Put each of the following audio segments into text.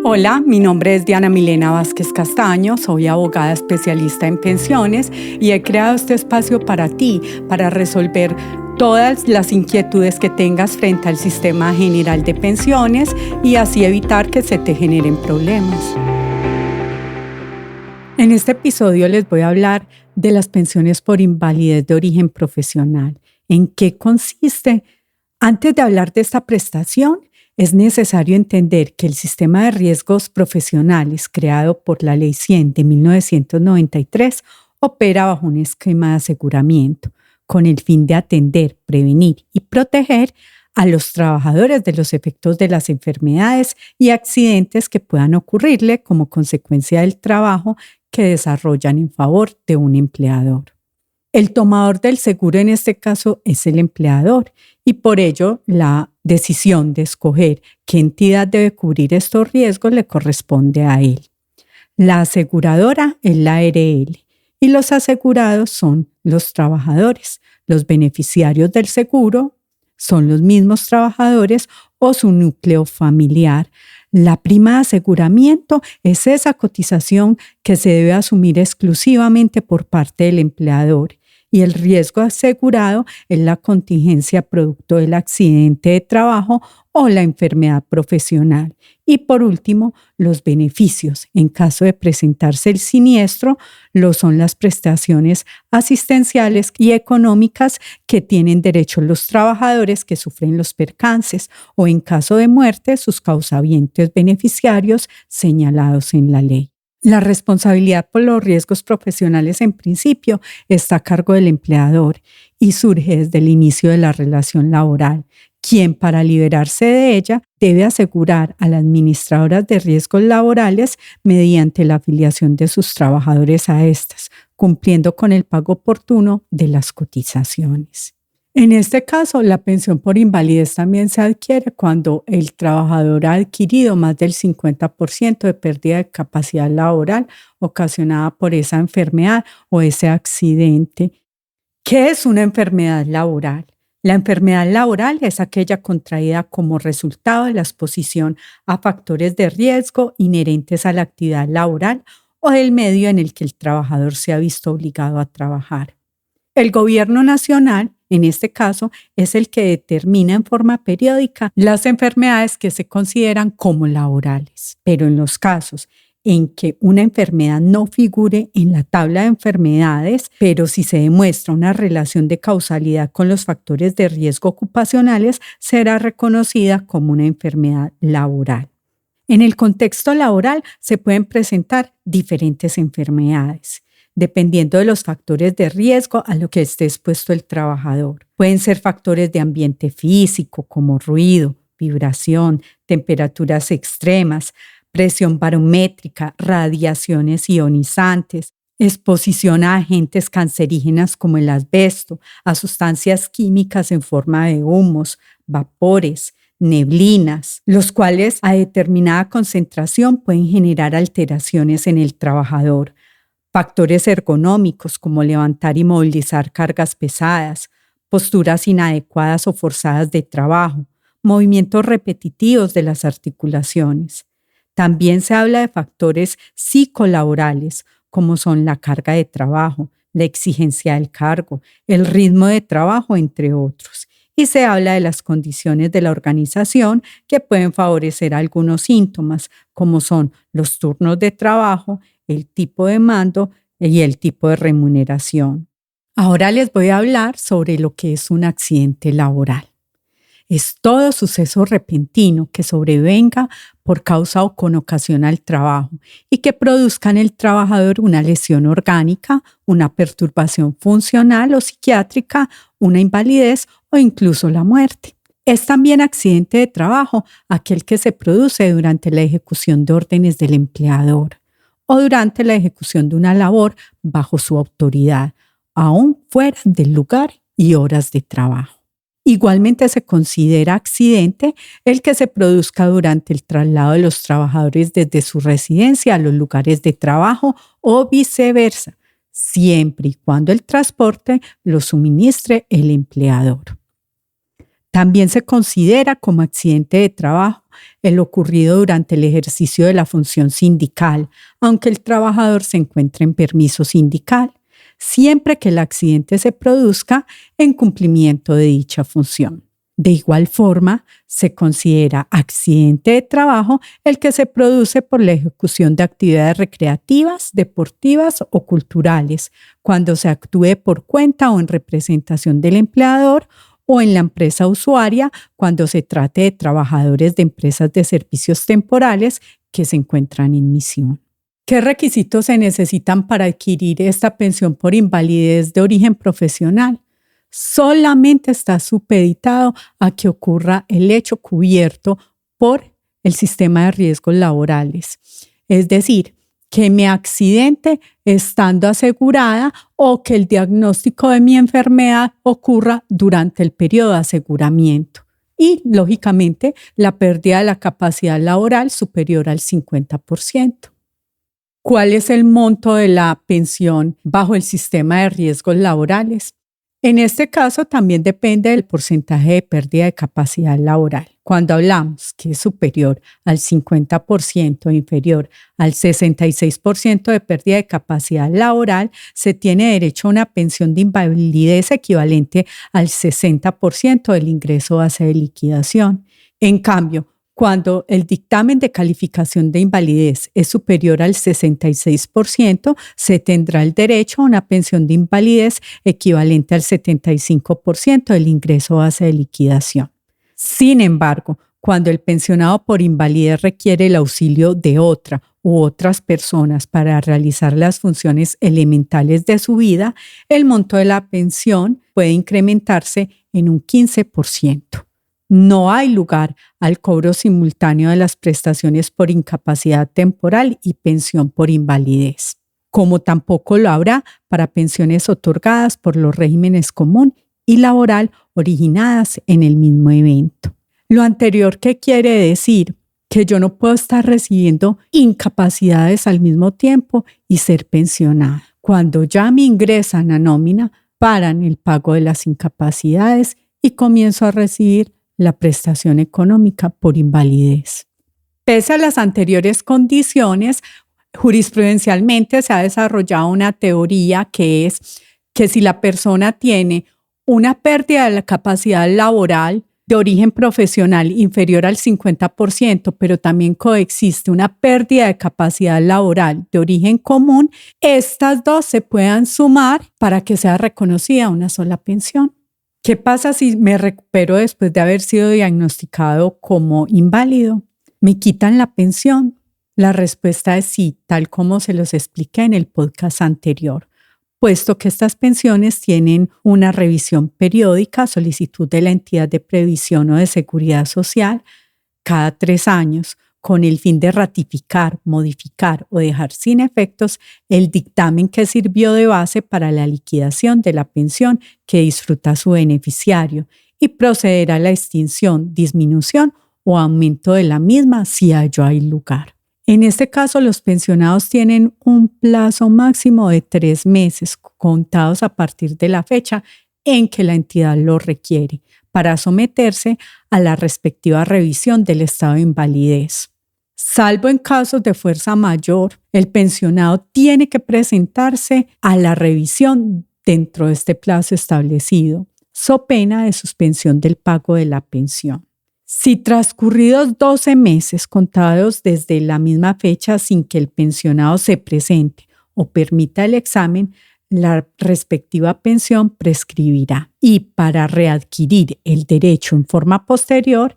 Hola, mi nombre es Diana Milena Vázquez Castaño, soy abogada especialista en pensiones y he creado este espacio para ti, para resolver todas las inquietudes que tengas frente al sistema general de pensiones y así evitar que se te generen problemas. En este episodio les voy a hablar de las pensiones por invalidez de origen profesional. ¿En qué consiste? Antes de hablar de esta prestación, es necesario entender que el sistema de riesgos profesionales creado por la Ley 100 de 1993 opera bajo un esquema de aseguramiento con el fin de atender, prevenir y proteger a los trabajadores de los efectos de las enfermedades y accidentes que puedan ocurrirle como consecuencia del trabajo que desarrollan en favor de un empleador. El tomador del seguro en este caso es el empleador y por ello la decisión de escoger qué entidad debe cubrir estos riesgos le corresponde a él. La aseguradora es la ARL y los asegurados son los trabajadores. Los beneficiarios del seguro son los mismos trabajadores o su núcleo familiar. La prima de aseguramiento es esa cotización que se debe asumir exclusivamente por parte del empleador y el riesgo asegurado es la contingencia producto del accidente de trabajo o la enfermedad profesional. Y por último, los beneficios. En caso de presentarse el siniestro, lo son las prestaciones asistenciales y económicas que tienen derecho los trabajadores que sufren los percances o en caso de muerte, sus causavientes beneficiarios señalados en la ley. La responsabilidad por los riesgos profesionales en principio está a cargo del empleador y surge desde el inicio de la relación laboral, quien para liberarse de ella debe asegurar a las administradoras de riesgos laborales mediante la afiliación de sus trabajadores a estas, cumpliendo con el pago oportuno de las cotizaciones. En este caso, la pensión por invalidez también se adquiere cuando el trabajador ha adquirido más del 50% de pérdida de capacidad laboral ocasionada por esa enfermedad o ese accidente. ¿Qué es una enfermedad laboral? La enfermedad laboral es aquella contraída como resultado de la exposición a factores de riesgo inherentes a la actividad laboral o del medio en el que el trabajador se ha visto obligado a trabajar. El gobierno nacional, en este caso, es el que determina en forma periódica las enfermedades que se consideran como laborales. Pero en los casos en que una enfermedad no figure en la tabla de enfermedades, pero si se demuestra una relación de causalidad con los factores de riesgo ocupacionales, será reconocida como una enfermedad laboral. En el contexto laboral se pueden presentar diferentes enfermedades, dependiendo de los factores de riesgo a lo que esté expuesto el trabajador. Pueden ser factores de ambiente físico como ruido, vibración, temperaturas extremas, presión barométrica, radiaciones ionizantes, exposición a agentes cancerígenas como el asbesto, a sustancias químicas en forma de humos, vapores, neblinas, los cuales a determinada concentración pueden generar alteraciones en el trabajador. Factores ergonómicos como levantar y movilizar cargas pesadas, posturas inadecuadas o forzadas de trabajo, movimientos repetitivos de las articulaciones. También se habla de factores psicolaborales como son la carga de trabajo, la exigencia del cargo, el ritmo de trabajo, entre otros. Y se habla de las condiciones de la organización que pueden favorecer algunos síntomas como son los turnos de trabajo, el tipo de mando y el tipo de remuneración. Ahora les voy a hablar sobre lo que es un accidente laboral. Es todo suceso repentino que sobrevenga por causa o con ocasión al trabajo y que produzca en el trabajador una lesión orgánica, una perturbación funcional o psiquiátrica, una invalidez o incluso la muerte. Es también accidente de trabajo aquel que se produce durante la ejecución de órdenes del empleador o durante la ejecución de una labor bajo su autoridad, aún fuera del lugar y horas de trabajo. Igualmente se considera accidente el que se produzca durante el traslado de los trabajadores desde su residencia a los lugares de trabajo o viceversa, siempre y cuando el transporte lo suministre el empleador. También se considera como accidente de trabajo el ocurrido durante el ejercicio de la función sindical, aunque el trabajador se encuentre en permiso sindical, siempre que el accidente se produzca en cumplimiento de dicha función. De igual forma, se considera accidente de trabajo el que se produce por la ejecución de actividades recreativas, deportivas o culturales, cuando se actúe por cuenta o en representación del empleador o en la empresa usuaria, cuando se trate de trabajadores de empresas de servicios temporales que se encuentran en misión. ¿Qué requisitos se necesitan para adquirir esta pensión por invalidez de origen profesional? Solamente está supeditado a que ocurra el hecho cubierto por el sistema de riesgos laborales. Es decir, que me accidente estando asegurada o que el diagnóstico de mi enfermedad ocurra durante el periodo de aseguramiento. Y, lógicamente, la pérdida de la capacidad laboral superior al 50%. ¿Cuál es el monto de la pensión bajo el sistema de riesgos laborales? En este caso también depende del porcentaje de pérdida de capacidad laboral. Cuando hablamos que es superior al 50% o inferior al 66% de pérdida de capacidad laboral, se tiene derecho a una pensión de invalidez equivalente al 60% del ingreso base de liquidación. En cambio, cuando el dictamen de calificación de invalidez es superior al 66%, se tendrá el derecho a una pensión de invalidez equivalente al 75% del ingreso base de liquidación. Sin embargo, cuando el pensionado por invalidez requiere el auxilio de otra u otras personas para realizar las funciones elementales de su vida, el monto de la pensión puede incrementarse en un 15%. No hay lugar al cobro simultáneo de las prestaciones por incapacidad temporal y pensión por invalidez, como tampoco lo habrá para pensiones otorgadas por los regímenes común y laboral originadas en el mismo evento. Lo anterior, ¿qué quiere decir? Que yo no puedo estar recibiendo incapacidades al mismo tiempo y ser pensionada. Cuando ya me ingresan a nómina, paran el pago de las incapacidades y comienzo a recibir la prestación económica por invalidez. Pese a las anteriores condiciones, jurisprudencialmente se ha desarrollado una teoría que es que si la persona tiene una pérdida de la capacidad laboral de origen profesional inferior al 50%, pero también coexiste una pérdida de capacidad laboral de origen común, estas dos se puedan sumar para que sea reconocida una sola pensión. ¿Qué pasa si me recupero después de haber sido diagnosticado como inválido? ¿Me quitan la pensión? La respuesta es sí, tal como se los expliqué en el podcast anterior, puesto que estas pensiones tienen una revisión periódica a solicitud de la entidad de previsión o de seguridad social cada 3 años, con el fin de ratificar, modificar o dejar sin efectos el dictamen que sirvió de base para la liquidación de la pensión que disfruta su beneficiario y proceder a la extinción, disminución o aumento de la misma si a ello hay lugar. En este caso, los pensionados tienen un plazo máximo de 3 meses contados a partir de la fecha en que la entidad lo requiere para someterse a la respectiva revisión del estado de invalidez. Salvo en casos de fuerza mayor, el pensionado tiene que presentarse a la revisión dentro de este plazo establecido, so pena de suspensión del pago de la pensión. Si transcurridos 12 meses contados desde la misma fecha sin que el pensionado se presente o permita el examen, la respectiva pensión prescribirá. Y para readquirir el derecho en forma posterior,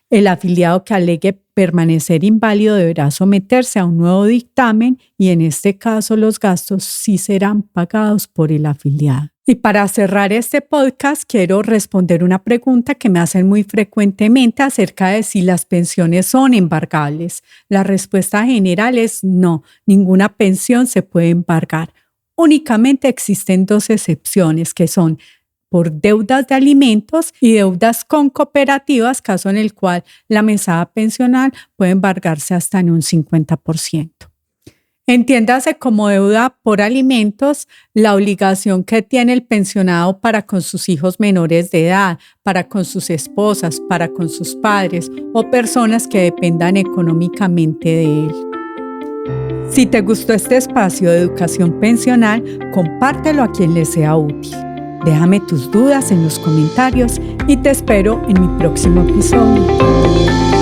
el afiliado que alegue permanecer inválido deberá someterse a un nuevo dictamen y en este caso los gastos sí serán pagados por el afiliado. Y para cerrar este podcast quiero responder una pregunta que me hacen muy frecuentemente acerca de si las pensiones son embargables. La respuesta general es no, ninguna pensión se puede embargar. Únicamente existen 2 excepciones que son por deudas de alimentos y deudas con cooperativas, caso en el cual la mesada pensional puede embargarse hasta en un 50%. Entiéndase como deuda por alimentos la obligación que tiene el pensionado para con sus hijos menores de edad, para con sus esposas, para con sus padres o personas que dependan económicamente de él. Si te gustó este espacio de educación pensional, compártelo a quien le sea útil. Déjame tus dudas en los comentarios y te espero en mi próximo episodio.